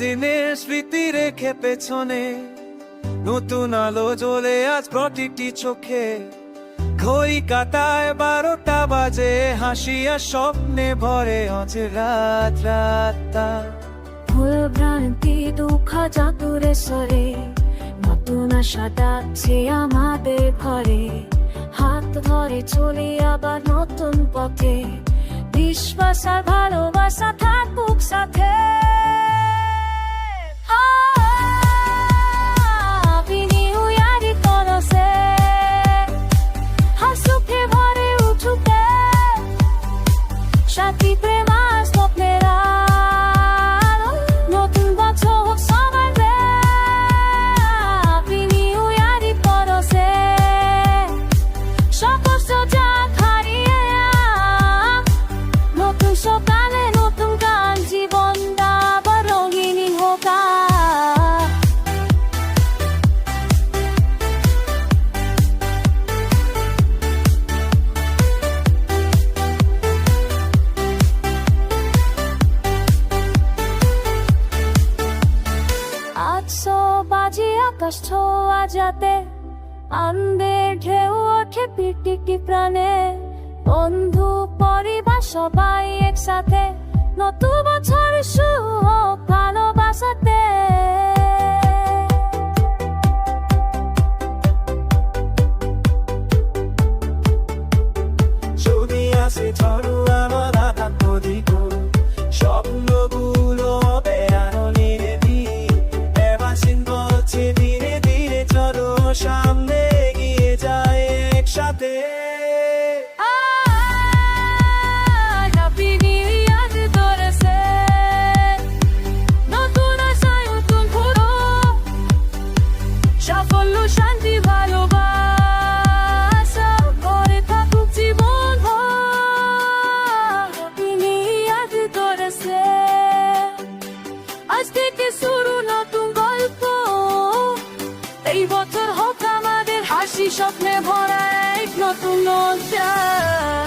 দিনের স্মৃতি রেখে পেছনে, নতুন আলো জ্বলে আজ প্রতিটি চোখে। ঘড়ি কাটায় 12টা বাজে, হাসি আর স্বপ্নে ভরে আছে রাত রাতটা। ভুল ভ্রান্তি দুঃখ চাতুরে সরে, নতুন আশা ডাকছে আমাদের ঘরে। হাত ধরে চলি আবার নতুন পথে, বিশ্বাস আর ভালোবাসা থাকুক সাথে। Happy New Year করছে, হাসুকে ভরে উঠুকে, সাথী প্রেম আর স্বপ্নের আলো, নতুন বছর হোক সবার রে। Happy New Year করছে, সকল সোজা হারিয়ে নতুন সকালে নতুন গান, জীবনটা আবার রঙিন হোক। বাজে আকাশ ছোঁয়া যাতে, আনন্দের ঢেউ ওঠে পিটিকি প্রাণে। বন্ধু পরিবার সবাই একসাথে, নতুন বছর শুরু হোক ভালোবাসাতে। যদি আসে ঝড় আমার আঘাত নদীত, স্বপ্নগুলো হবে আরো নির্ভীক। এবার বলছে ধীরে ধীরে চলো সামনে এগিয়ে যায় একসাথে। Happy New Year করেছে, নতুন আশায় নতুন পুরো, সাফল্য শান্তি ভালোবাসা করে থাকুক জীবন ভর। Happy New Year করেছে, আজ থেকে শুরু নতুন গল্প। এই বছর হোক আমাদের হাসি স্বপ্নে ভরা এক নতুন অধ্যায়।